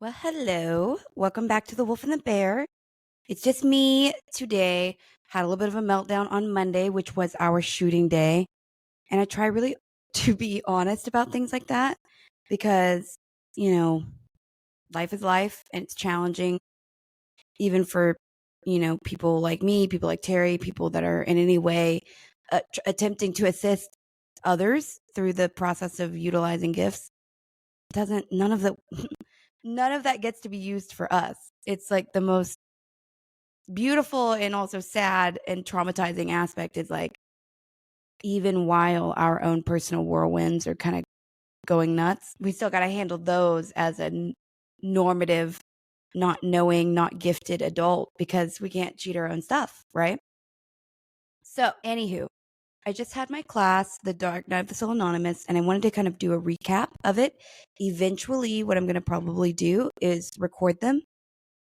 Well, hello. Welcome back to The Wolf and the Bear. It's just me today. Had a little bit of a meltdown on Monday, which was our shooting day. And I try really to be honest about things like that because, you know, life is life and it's challenging, even for, people like me, people like Terry, people that are in any way attempting to assist others through the process of utilizing gifts. Doesn't, none of the, none of that gets to be used for us. It's like the most beautiful and also sad and traumatizing aspect is like, even while our own personal whirlwinds are kind of going nuts, we still got to handle those as a normative, not knowing, not gifted adult because we can't cheat our own stuff, right? So, anywho, I just had my class, The Dark Night of the Soul Anonymous, and I wanted to kind of do a recap of it. Eventually, what I'm going to probably do is record them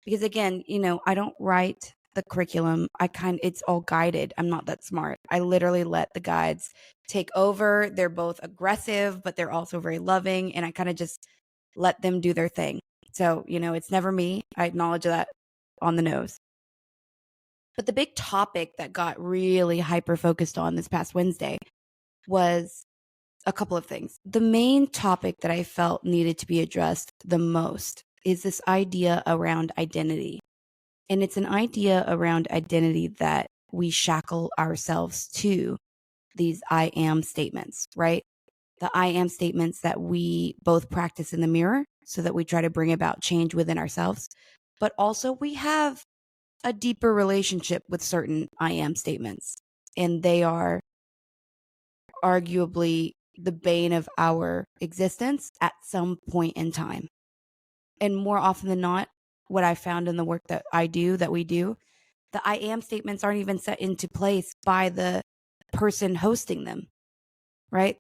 because again, I don't write the curriculum. It's all guided. I'm not that smart. I literally let the guides take over. They're both aggressive, but they're also very loving, and I kind of just let them do their thing. So, it's never me. I acknowledge that on the nose. But the big topic that got really hyper focused on this past Wednesday was a couple of things. The main topic that I felt needed to be addressed the most is this idea around identity. And it's an idea around identity that we shackle ourselves to these I am statements, right? The I am statements that we both practice in the mirror so that we try to bring about change within ourselves. But also, we have a deeper relationship with certain I am statements, and they are arguably the bane of our existence at some point in time. And more often than not, what I found in the work that we do, the I am statements aren't even set into place by the person hosting them, right?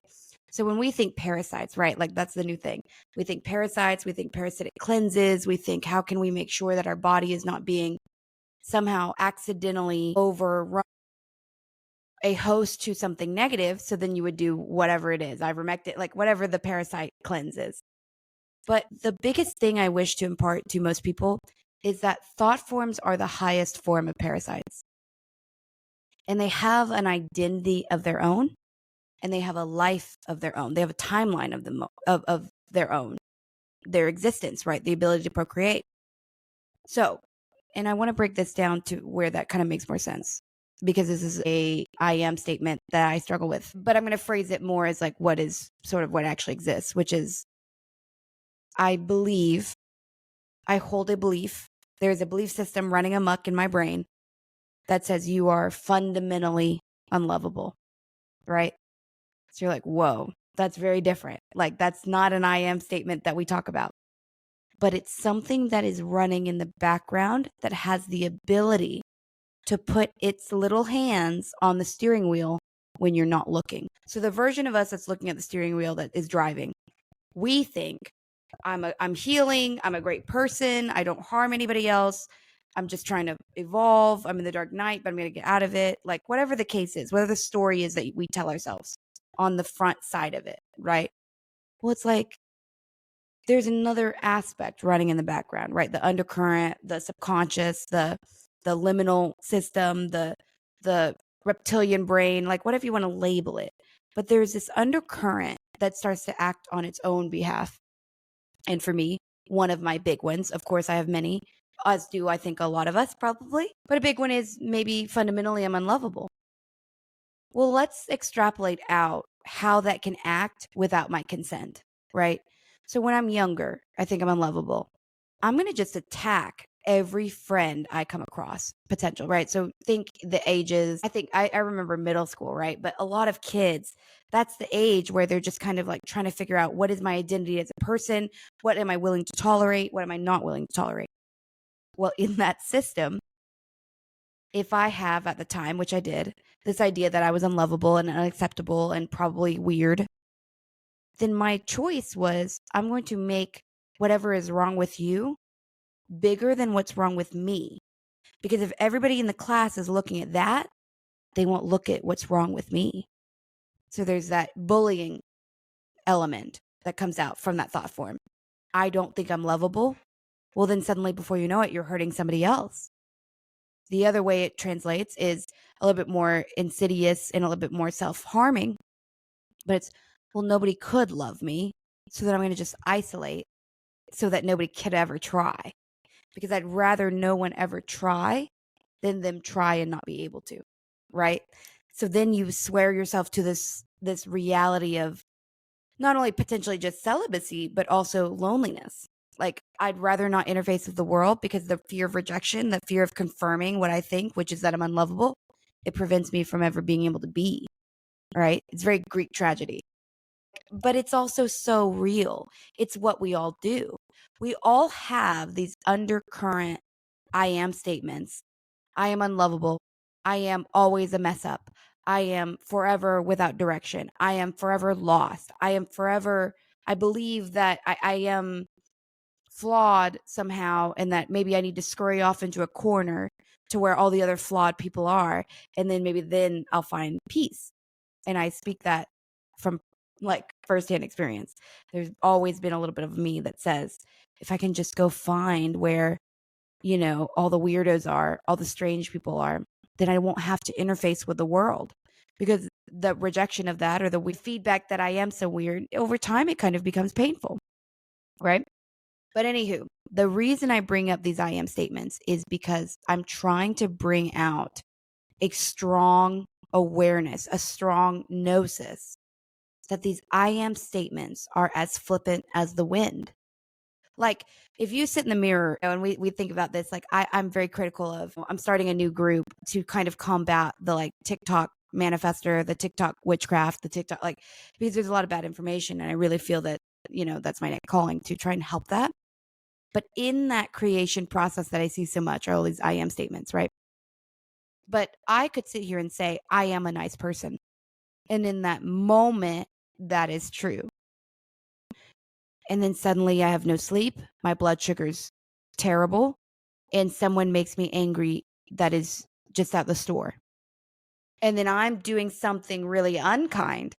So when we think parasites, right, like that's the new thing. We think parasites, we think parasitic cleanses, we think how can we make sure that our body is not being somehow accidentally overrun a host to something negative. So then you would do whatever it is, ivermectin, like whatever the parasite cleanse is. But the biggest thing I wish to impart to most people is that thought forms are the highest form of parasites. And they have an identity of their own, and they have a life of their own. They have a timeline of their own, their existence, right? The ability to procreate. So, and I want to break this down to where that kind of makes more sense because this is a I am statement that I struggle with. But I'm going to phrase it more as like what is sort of what actually exists, which is I hold a belief. There's a belief system running amok in my brain that says you are fundamentally unlovable, right? So you're like, whoa, that's very different. Like, that's not an I am statement that we talk about. But it's something that is running in the background that has the ability to put its little hands on the steering wheel when you're not looking. So the version of us that's looking at the steering wheel that is driving, we think I'm healing, I'm a great person, I don't harm anybody else. I'm just trying to evolve. I'm in the dark night, but I'm going to get out of it. Like whatever the case is, whatever the story is that we tell ourselves on the front side of it, right? Well, it's like there's another aspect running in the background, right? The undercurrent, the subconscious, the liminal system, the reptilian brain, like whatever you want to label it. But there's this undercurrent that starts to act on its own behalf. And for me, one of my big ones, of course, I have many, as do I think a lot of us probably, but a big one is maybe fundamentally I'm unlovable. Well, let's extrapolate out how that can act without my consent, right? So when I'm younger, I think I'm unlovable. I'm going to just attack every friend I come across, potential, right? So think the ages. I think I remember middle school, right? But a lot of kids, that's the age where they're just kind of like trying to figure out what is my identity as a person? What am I willing to tolerate? What am I not willing to tolerate? Well, in that system, if I have at the time, which I did, this idea that I was unlovable and unacceptable and probably weird, then my choice was I'm going to make whatever is wrong with you bigger than what's wrong with me. Because if everybody in the class is looking at that, they won't look at what's wrong with me. So there's that bullying element that comes out from that thought form. I don't think I'm lovable. Well, then suddenly before you know it, you're hurting somebody else. The other way it translates is a little bit more insidious and a little bit more self-harming, but it's, well, nobody could love me, so then I'm going to just isolate so that nobody could ever try, because I'd rather no one ever try than them try and not be able to, right? So then you swear yourself to this reality of not only potentially just celibacy, but also loneliness. Like, I'd rather not interface with the world because the fear of rejection, the fear of confirming what I think, which is that I'm unlovable, it prevents me from ever being able to be, right? It's very Greek tragedy. But it's also so real. It's what we all do. We all have these undercurrent I am statements. I am unlovable. I am always a mess up. I am forever without direction. I am forever lost. I believe that I am flawed somehow and that maybe I need to scurry off into a corner to where all the other flawed people are. And then maybe then I'll find peace. And I speak that from like firsthand experience. There's always been a little bit of me that says, if I can just go find where, all the weirdos are, all the strange people are, then I won't have to interface with the world. Because the rejection of that or the feedback that I am so weird, over time, it kind of becomes painful. Right. But anywho, the reason I bring up these I am statements is because I'm trying to bring out a strong awareness, a strong gnosis that these I am statements are as flippant as the wind. Like, if you sit in the mirror and we think about this, like I'm very critical of, I'm starting a new group to kind of combat the like TikTok manifester, the TikTok witchcraft, the TikTok, like, because there's a lot of bad information. And I really feel that, that's my next calling to try and help that. But in that creation process that I see so much are all these I am statements, right? But I could sit here and say, I am a nice person. And in that moment, that is true. And then suddenly I have no sleep. My blood sugar's terrible. And someone makes me angry that is just at the store. And then I'm doing something really unkind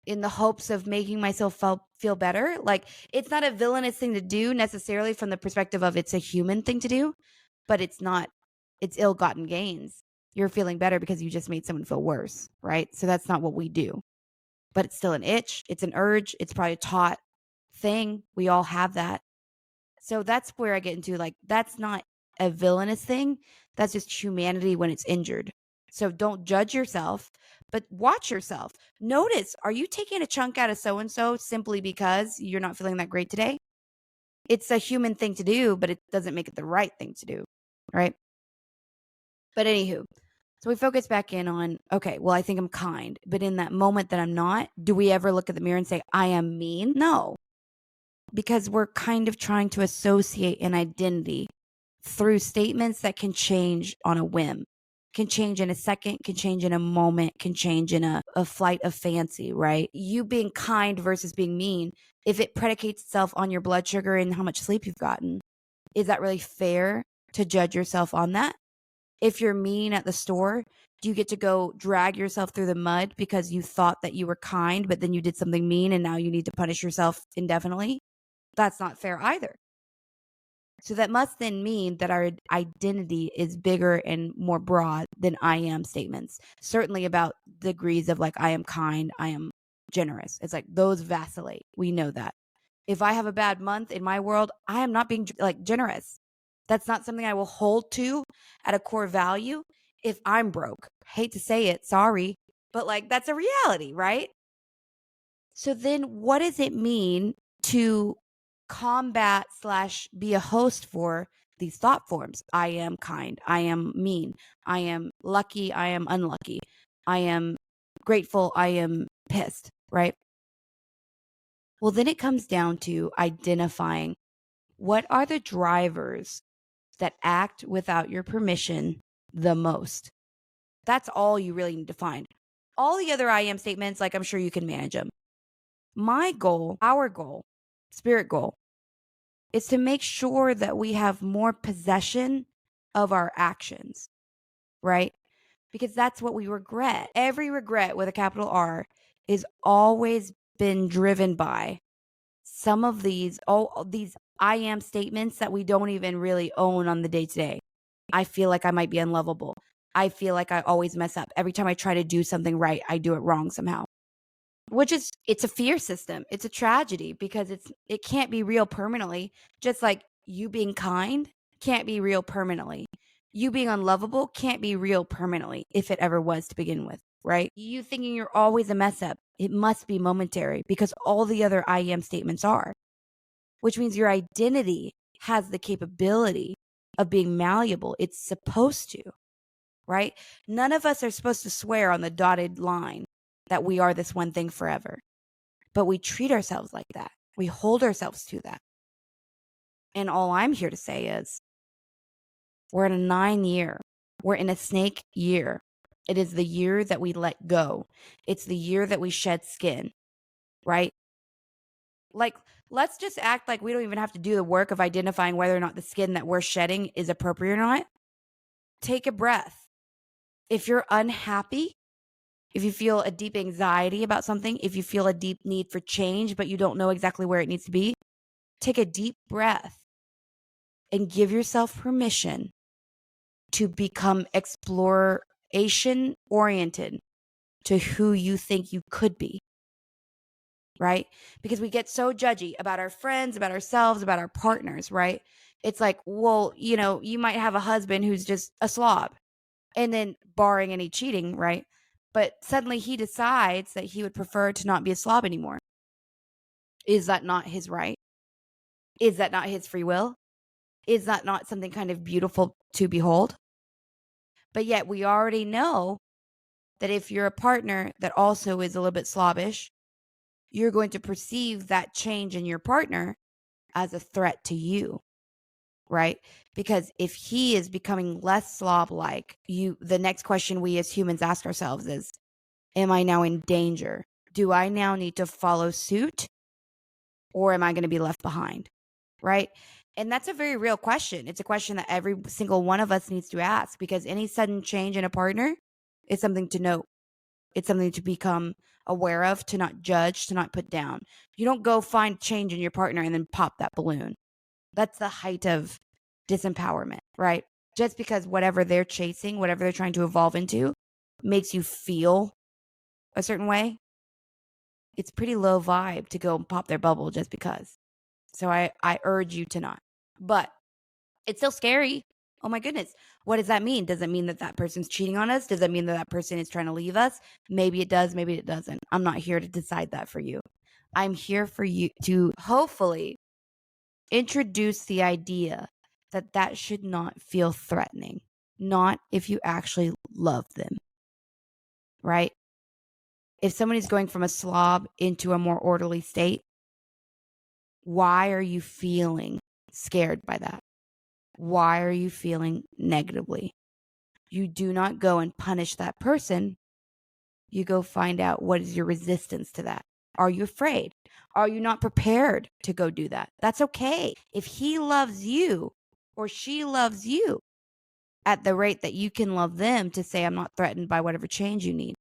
in the hopes of making myself feel better. Like, it's not a villainous thing to do necessarily from the perspective of it's a human thing to do, but it's ill-gotten gains. You're feeling better because you just made someone feel worse, right? So that's not what we do. But it's still an itch. It's an urge. It's probably a taught thing. We all have that. So that's where I get into, like, that's not a villainous thing. That's just humanity when it's injured. So don't judge yourself, but watch yourself. Notice, are you taking a chunk out of so-and-so simply because you're not feeling that great today? It's a human thing to do, but it doesn't make it the right thing to do, right? But anywho, so we focus back in on, okay, well, I think I'm kind, but in that moment that I'm not, do we ever look at the mirror and say, I am mean? No, because we're kind of trying to associate an identity through statements that can change on a whim, can change in a second, can change in a moment, can change in a flight of fancy, right? You being kind versus being mean, if it predicates itself on your blood sugar and how much sleep you've gotten, is that really fair to judge yourself on that? If you're mean at the store, do you get to go drag yourself through the mud because you thought that you were kind, but then you did something mean and now you need to punish yourself indefinitely? That's not fair either. So that must then mean that our identity is bigger and more broad than I am statements. Certainly about degrees of like, I am kind, I am generous. It's like those vacillate. We know that. If I have a bad month in my world, I am not being like generous. That's not something I will hold to at a core value if I'm broke. Hate to say it, sorry, but like that's a reality, right? So then what does it mean to combat / be a host for these thought forms? I am kind. I am mean. I am lucky. I am unlucky. I am grateful. I am pissed, right? Well, then it comes down to identifying what are the drivers that act without your permission the most. That's all you really need to find. All the other I am statements, like I'm sure you can manage them. My goal, our goal, spirit goal, is to make sure that we have more possession of our actions, right? Because that's what we regret. Every regret with a capital R is always been driven by some of these, all these I am statements that we don't even really own on the day to day. I feel like I might be unlovable. I feel like I always mess up. Every time I try to do something right, I do it wrong somehow. Which is, it's a fear system. It's a tragedy because it can't be real permanently. Just like you being kind can't be real permanently. You being unlovable can't be real permanently if it ever was to begin with, right? You thinking you're always a mess up, it must be momentary because all the other I am statements are, which means your identity has the capability of being malleable. It's supposed to, right? None of us are supposed to swear on the dotted line that we are this one thing forever, but we treat ourselves like that. We hold ourselves to that. And all I'm here to say is we're in a 9-year, we're in a snake year. It is the year that we let go. It's the year that we shed skin, right? Like, let's just act like we don't even have to do the work of identifying whether or not the skin that we're shedding is appropriate or not. Take a breath. If you're unhappy, if you feel a deep anxiety about something, if you feel a deep need for change, but you don't know exactly where it needs to be, take a deep breath and give yourself permission to become exploration oriented to who you think you could be, right? Because we get so judgy about our friends, about ourselves, about our partners, right? It's like, well, you might have a husband who's just a slob, and then barring any cheating, right? But suddenly he decides that he would prefer to not be a slob anymore. Is that not his right? Is that not his free will? Is that not something kind of beautiful to behold? But yet we already know that if you're a partner that also is a little bit slobbish, you're going to perceive that change in your partner as a threat to you, right? Because if he is becoming less slob-like, the next question we as humans ask ourselves is, am I now in danger? Do I now need to follow suit, or am I going to be left behind? Right? And that's a very real question. It's a question that every single one of us needs to ask, because any sudden change in a partner is something to note. It's something to become aware of, to not judge, to not put down. You don't go find change in your partner and then pop that balloon. That's the height of disempowerment, right? Just because whatever they're chasing, whatever they're trying to evolve into, makes you feel a certain way, it's pretty low vibe to go and pop their bubble just because. So I urge you to not. But it's still scary. Oh my goodness. What does that mean? Does it mean that that person's cheating on us? Does it mean that that person is trying to leave us? Maybe it does. Maybe it doesn't. I'm not here to decide that for you. I'm here for you to hopefully introduce the idea that that should not feel threatening. Not if you actually love them, right? If somebody's going from a slob into a more orderly state, why are you feeling scared by that? Why are you feeling negatively? You do not go and punish that person. You go find out what is your resistance to that. Are you afraid? Are you not prepared to go do that? That's okay. If he loves you or she loves you at the rate that you can love them to say, I'm not threatened by whatever change you need,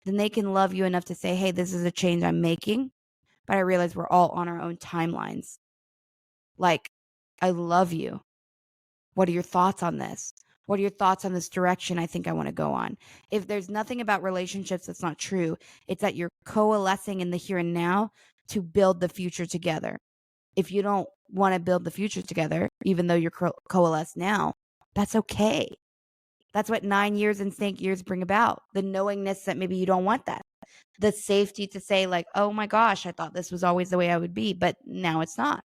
then they can love you enough to say, hey, this is a change I'm making, but I realize we're all on our own timelines. Like, I love you. What are your thoughts on this? What are your thoughts on this direction I think I want to go on? If there's nothing about relationships that's not true, it's that you're coalescing in the here and now to build the future together. If you don't want to build the future together, even though you're coalesced now, that's okay. That's what 9 years and snake years bring about. The knowingness that maybe you don't want that. The safety to say like, oh my gosh, I thought this was always the way I would be, but now it's not.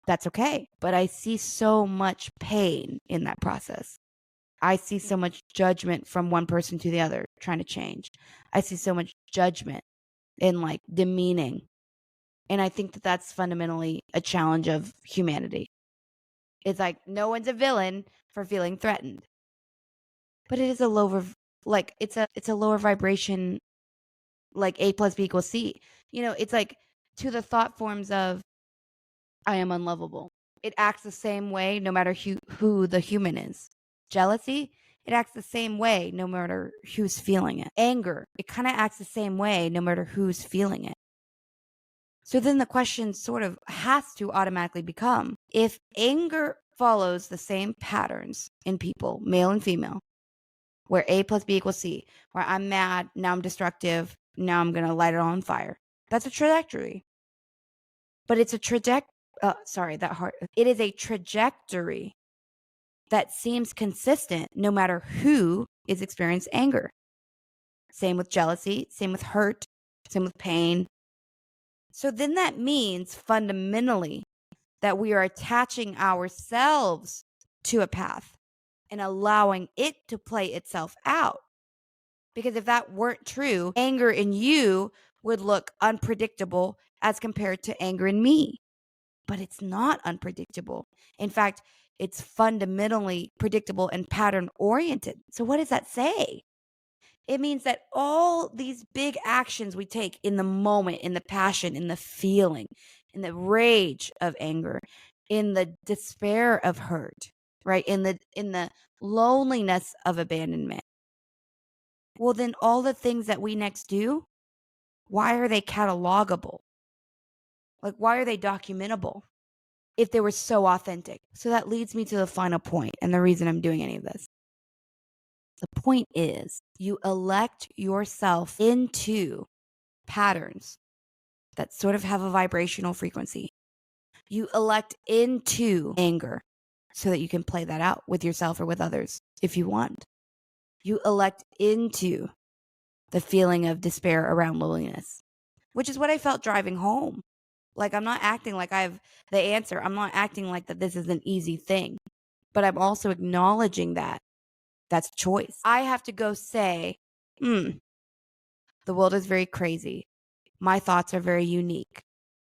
That's okay. But I see so much pain in that process. I see so much judgment from one person to the other trying to change. I see so much judgment in like demeaning. And I think that that's fundamentally a challenge of humanity. It's like no one's a villain for feeling threatened. But it is a lower, like it's a lower vibration, like A plus B equals C. It's like to the thought forms of I am unlovable. It acts the same way no matter who the human is. Jealousy, it acts the same way no matter who's feeling it. Anger, it kind of acts the same way no matter who's feeling it. So then the question sort of has to automatically become, if anger follows the same patterns in people, male and female, where A plus B equals C, where I'm mad, now I'm destructive, now I'm going to light it on fire. That's a trajectory. But it's a it is a trajectory that seems consistent no matter who is experiencing anger. Same with jealousy, same with hurt, same with pain. So then that means fundamentally that we are attaching ourselves to a path and allowing it to play itself out. Because if that weren't true, anger in you would look unpredictable as compared to anger in me. But it's not unpredictable. In fact, it's fundamentally predictable and pattern oriented. So what does that say? It means that all these big actions we take in the moment, in the passion, in the feeling, in the rage of anger, in the despair of hurt, right? In the loneliness of abandonment. Well, then all the things that we next do, why are they catalogable? Like, why are they documentable if they were so authentic? So that leads me to the final point and the reason I'm doing any of this. The point is, you elect yourself into patterns that sort of have a vibrational frequency. You elect into anger so that you can play that out with yourself or with others if you want. You elect into the feeling of despair around loneliness, which is what I felt driving home. Like, I'm not acting like I have the answer. I'm not acting like that this is an easy thing, but I'm also acknowledging that that's a choice. I have to go say, the world is very crazy. My thoughts are very unique.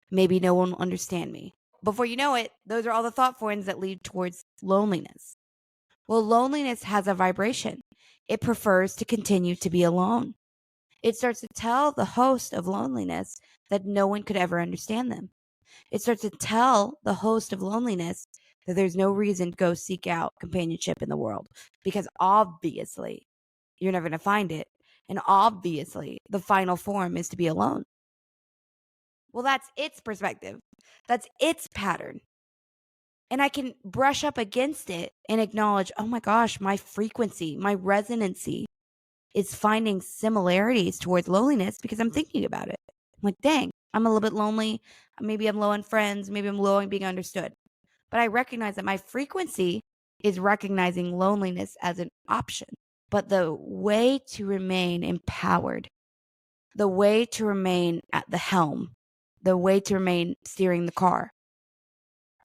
Maybe no one will understand me. Before you know it, those are all the thought forms that lead towards loneliness. Well, loneliness has a vibration. It prefers to continue to be alone. It starts to tell the host of loneliness that no one could ever understand them. It starts to tell the host of loneliness that there's no reason to go seek out companionship in the world because obviously you're never going to find it. And obviously the final form is to be alone. Well, that's its perspective. That's its pattern. And I can brush up against it and acknowledge, oh my gosh, my frequency, my resonancy is finding similarities towards loneliness because I'm thinking about it. I'm like, dang, I'm a little bit lonely. Maybe I'm low on friends. Maybe I'm low on being understood. But I recognize that my frequency is recognizing loneliness as an option. But the way to remain empowered, the way to remain at the helm, the way to remain steering the car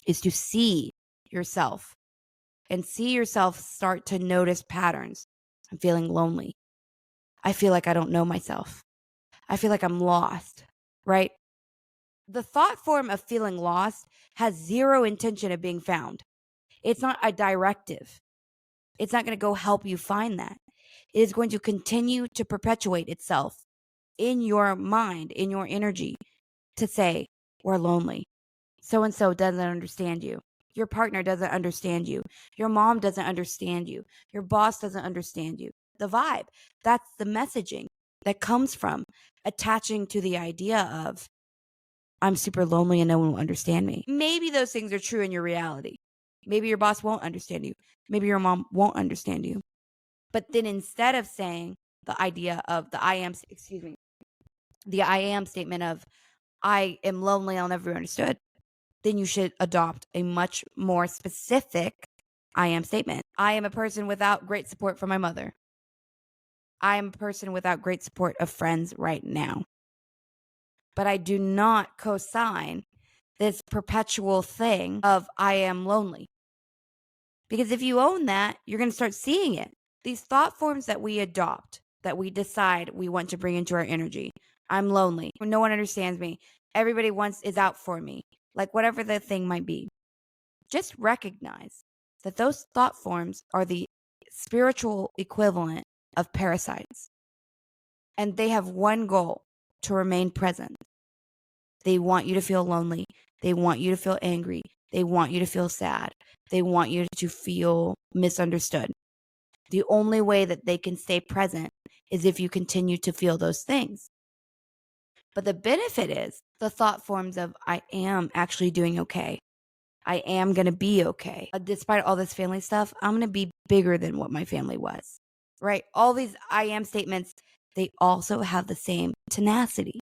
is to see yourself and see yourself start to notice patterns. I'm feeling lonely. I feel like I don't know myself. I feel like I'm lost, right? The thought form of feeling lost has zero intention of being found. It's not a directive. It's not going to go help you find that. It is going to continue to perpetuate itself in your mind, in your energy, to say, we're lonely. So-and-so doesn't understand you. Your partner doesn't understand you. Your mom doesn't understand you. Your boss doesn't understand you. The vibe, that's the messaging that comes from attaching to the idea of, I'm super lonely and no one will understand me. Maybe those things are true in your reality. Maybe your boss won't understand you. Maybe your mom won't understand you. But then instead of saying the idea of the I am statement of, I am lonely, I'll never be understood, then you should adopt a much more specific I am statement. I am a person without great support from my mother. I am a person without great support of friends right now. But I do not co-sign this perpetual thing of I am lonely. Because if you own that, you're going to start seeing it. These thought forms that we adopt, that we decide we want to bring into our energy. I'm lonely. No one understands me. Everybody is out for me. Like whatever the thing might be. Just recognize that those thought forms are the spiritual equivalent of parasites. And they have one goal: to remain present. They want you to feel lonely. They want you to feel angry. They want you to feel sad. They want you to feel misunderstood. The only way that they can stay present is if you continue to feel those things. But the benefit is the thought forms of I am actually doing okay. I am going to be okay. Despite all this family stuff, I'm going to be bigger than what my family was, right? All these I am statements, they also have the same tenacity.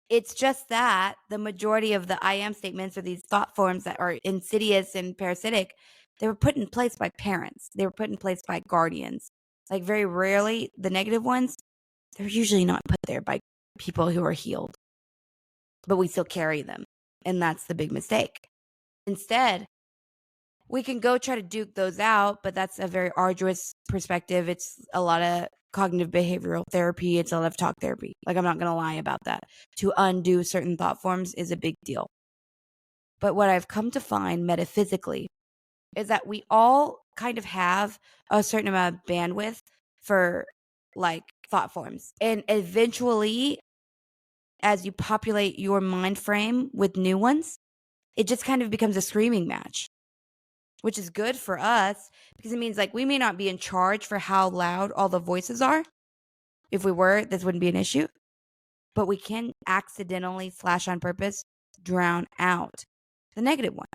It's just that the majority of the I am statements or these thought forms that are insidious and parasitic, they were put in place by parents. They were put in place by guardians. Like very rarely, the negative ones, they're usually not put there by people who are healed, but we still carry them. And that's the big mistake. Instead, we can go try to duke those out, but that's a very arduous perspective. It's a lot of cognitive behavioral therapy. It's a lot of talk therapy. Like, I'm not going to lie about that. To undo certain thought forms is a big deal. But what I've come to find metaphysically is that we all kind of have a certain amount of bandwidth for like thought forms. And eventually, as you populate your mind frame with new ones, it just kind of becomes a screaming match, which is good for us because it means like we may not be in charge for how loud all the voices are. If we were, this wouldn't be an issue. But we can accidentally / on purpose drown out the negative one,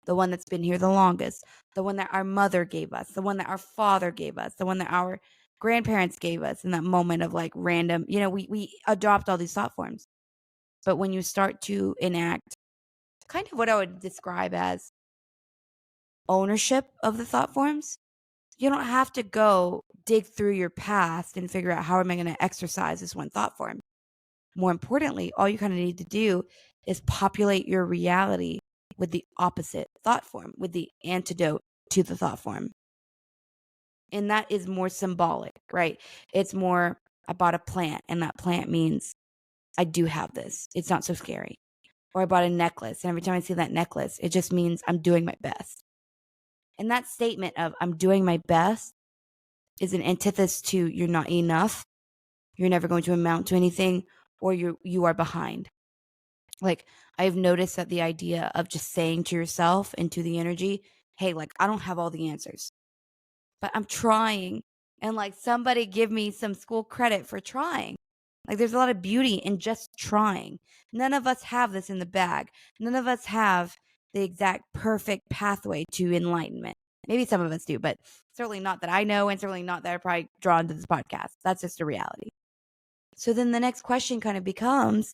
the one that's been here the longest, the one that our mother gave us, the one that our father gave us, the one that our grandparents gave us in that moment of like random, we adopt all these thought forms. But when you start to enact kind of what I would describe as ownership of the thought forms, you don't have to go dig through your past and figure out how am I going to exercise this one thought form. More importantly, all you kind of need to do is populate your reality with the opposite thought form, with the antidote to the thought form. And that is more symbolic, right? It's more, I bought a plant and that plant means I do have this. It's not so scary. Or I bought a necklace and every time I see that necklace, it just means I'm doing my best. And that statement of I'm doing my best is an antithesis to you're not enough, you're never going to amount to anything, or you are behind. Like, I've noticed that the idea of just saying to yourself and to the energy, hey, like, I don't have all the answers, but I'm trying. And like, somebody give me some school credit for trying. Like, there's a lot of beauty in just trying. None of us have this in the bag. None of us have the exact perfect pathway to enlightenment. Maybe some of us do, but certainly not that I know, and certainly not that are probably drawn to this podcast. That's just a reality. So then the next question kind of becomes,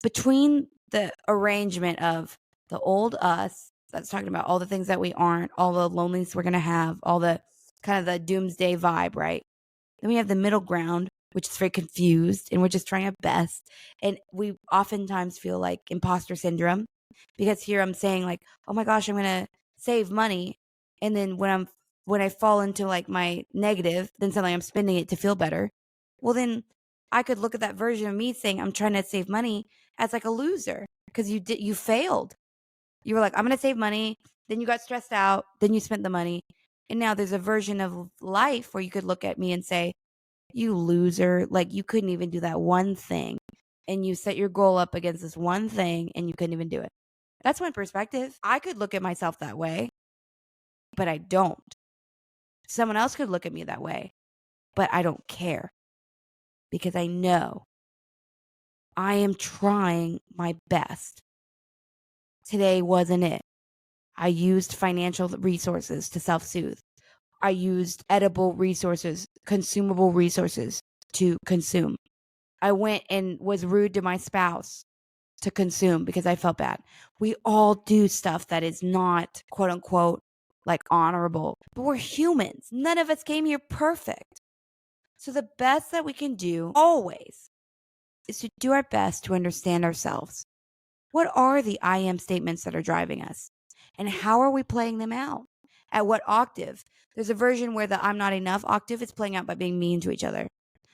between the arrangement of the old us that's talking about all the things that we aren't, all the loneliness we're going to have, all the kind of the doomsday vibe, right? Then we have the middle ground, which is very confused and we're just trying our best. And we oftentimes feel like imposter syndrome because here I'm saying like, oh my gosh, I'm going to save money. And then when I fall into like my negative, then suddenly I'm spending it to feel better. Well, then I could look at that version of me saying I'm trying to save money as like a loser because you failed. You were like, I'm going to save money. Then you got stressed out. Then you spent the money. And now there's a version of life where you could look at me and say, you loser, like you couldn't even do that one thing. And you set your goal up against this one thing and you couldn't even do it. That's my perspective. I could look at myself that way, but I don't. Someone else could look at me that way, but I don't care because I know I am trying my best. Today wasn't it. I used financial resources to self-soothe. I used edible resources, consumable resources to consume. I went and was rude to my spouse to consume because I felt bad. We all do stuff that is not, quote unquote, like honorable, but we're humans. None of us came here perfect. So the best that we can do always is to do our best to understand ourselves. What are the I am statements that are driving us? And how are we playing them out? At what octave? There's a version where the I'm not enough octave is playing out by being mean to each other.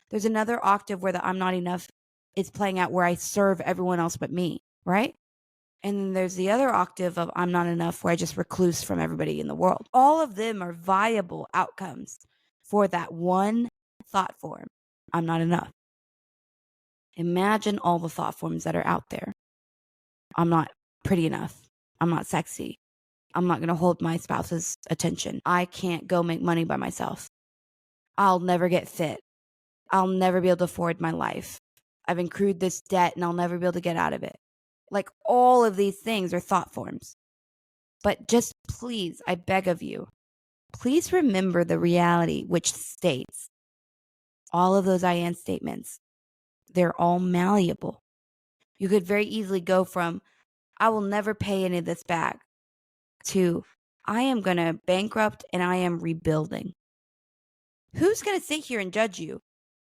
There's another octave where the I'm not enough is playing out where I serve everyone else but me, right? And then there's the other octave of I'm not enough where I just recluse from everybody in the world. All of them are viable outcomes for that one thought form. I'm not enough. Imagine all the thought forms that are out there. I'm not pretty enough. I'm not sexy. I'm not going to hold my spouse's attention. I can't go make money by myself. I'll never get fit. I'll never be able to afford my life. I've accrued this debt and I'll never be able to get out of it. Like all of these things are thought forms. But just please, I beg of you, please remember the reality which states all of those I am statements. They're all malleable. You could very easily go from, I will never pay any of this back, to, I am going to bankrupt and I am rebuilding. Who's going to sit here and judge you?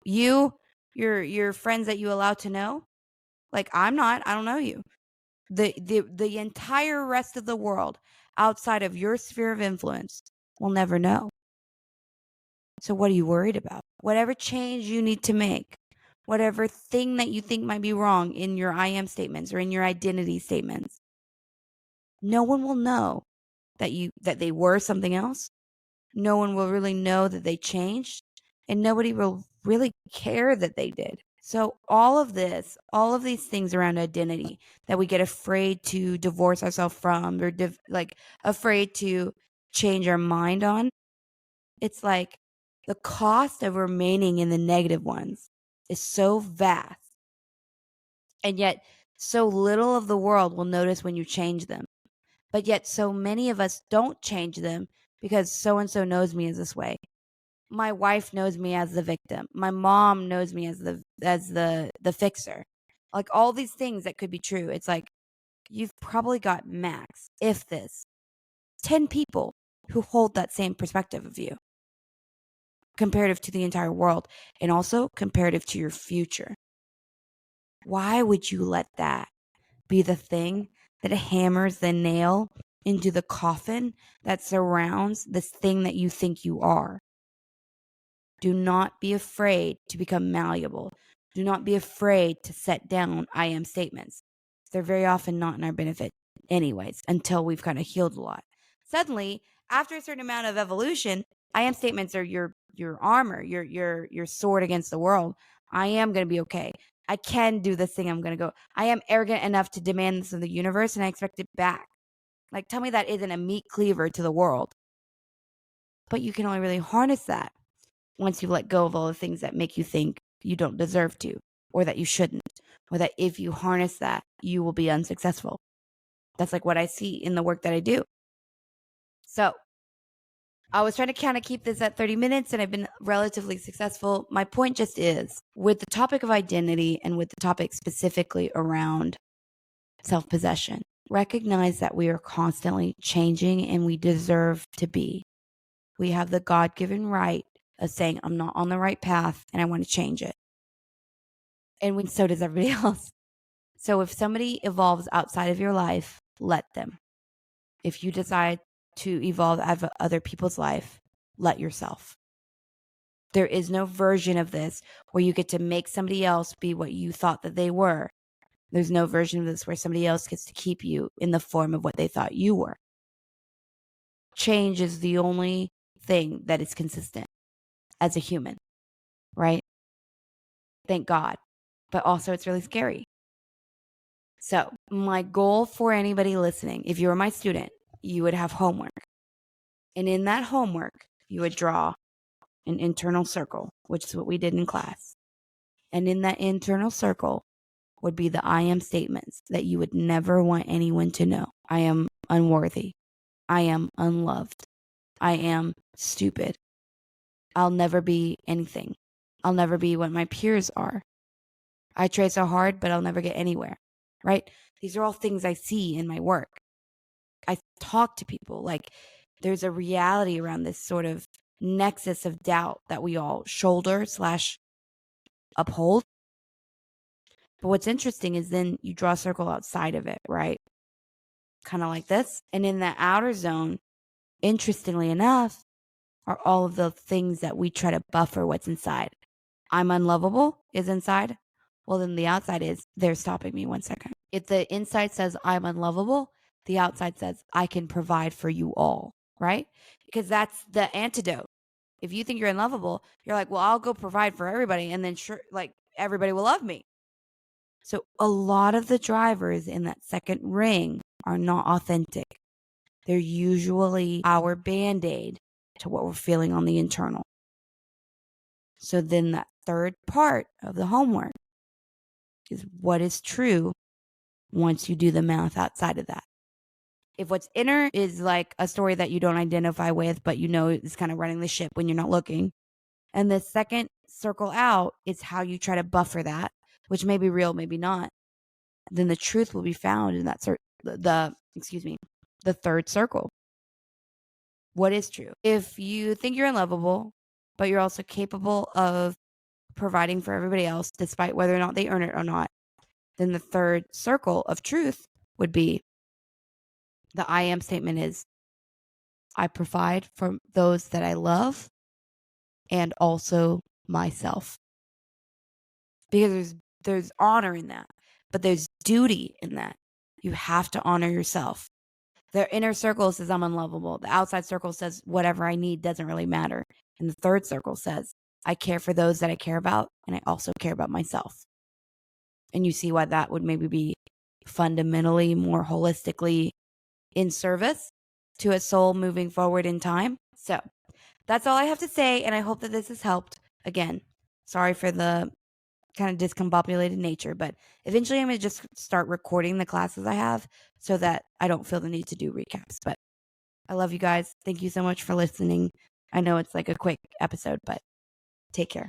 You, your friends that you allow to know? Like, I'm not. I don't know you. The entire rest of the world outside of your sphere of influence will never know. So what are you worried about? Whatever change you need to make, whatever thing that you think might be wrong in your I am statements or in your identity statements, no one will know that they were something else. No one will really know that they changed, and nobody will really care that they did. So all of these things around identity that we get afraid to divorce ourselves from, or afraid to change our mind on, it's like the cost of remaining in the negative ones is so vast, and yet so little of the world will notice when you change them. But yet so many of us don't change them because so and so knows me as this way. My wife knows me as the victim. My mom knows me as the fixer. Like all these things that could be true. It's like you've probably got max, if this, 10 people who hold that same perspective of you, comparative to the entire world, and also comparative to your future. Why would you let that be the thing that hammers the nail into the coffin that surrounds this thing that you think you are? Do not be afraid to become malleable. Do not be afraid to set down I am statements. They're very often not in our benefit anyways, until we've kind of healed a lot. Suddenly, after a certain amount of evolution, I am statements are your armor, your sword against the world. I am going to be okay. I can do this thing. I'm going to go. I am arrogant enough to demand this of the universe, and I expect it back. Like, tell me that isn't a meat cleaver to the world. But you can only really harness that once you let go of all the things that make you think you don't deserve to, or that you shouldn't, or that if you harness that, you will be unsuccessful. That's like what I see in the work that I do. So I was trying to kind of keep this at 30 minutes, and I've been relatively successful. My point just is, with the topic of identity and with the topic specifically around self-possession, recognize that we are constantly changing and we deserve to be. We have the God-given right of saying, I'm not on the right path and I want to change it. And so does everybody else. So if somebody evolves outside of your life, let them. If you decide to evolve out of other people's life, let yourself. There is no version of this where you get to make somebody else be what you thought that they were. There's no version of this where somebody else gets to keep you in the form of what they thought you were. Change is the only thing that is consistent as a human, right? Thank God. But also it's really scary. So my goal for anybody listening, if you were my student, you would have homework. And in that homework, you would draw an internal circle, which is what we did in class. And in that internal circle would be the I am statements that you would never want anyone to know. I am unworthy. I am unloved. I am stupid. I'll never be anything. I'll never be what my peers are. I try so hard, but I'll never get anywhere, right? These are all things I see in my work. I talk to people, like there's a reality around this sort of nexus of doubt that we all shoulder / uphold. But what's interesting is then you draw a circle outside of it, right? Kind of like this. And in the outer zone, interestingly enough, are all of the things that we try to buffer what's inside. I'm unlovable is inside. Well, then the outside is, they're stopping me 1 second. If the inside says I'm unlovable, the outside says I can provide for you all, right? Because that's the antidote. If you think you're unlovable, you're like, well, I'll go provide for everybody, and then sure, like everybody will love me. So a lot of the drivers in that second ring are not authentic. They're usually our Band-Aid to what we're feeling on the internal. So then that third part of the homework is what is true once you do the math outside of that. If what's inner is like a story that you don't identify with, but you know is kind of running the ship when you're not looking. And the second circle out is how you try to buffer that, which may be real, maybe not. Then the truth will be found in that the third circle. What is true? If you think you're unlovable, but you're also capable of providing for everybody else, despite whether or not they earn it or not, then the third circle of truth would be the I am statement is I provide for those that I love and also myself. Because there's honor in that, but there's duty in that. You have to honor yourself. The inner circle says I'm unlovable. The outside circle says whatever I need doesn't really matter. And the third circle says I care for those that I care about, and I also care about myself. And you see why that would maybe be fundamentally more holistically in service to a soul moving forward in time. So that's all I have to say, and I hope that this has helped. Again, sorry for the kind of discombobulated nature, but eventually I'm going to just start recording the classes I have so that I don't feel the need to do recaps. But I love you guys. Thank you so much for listening. I know it's like a quick episode, but take care.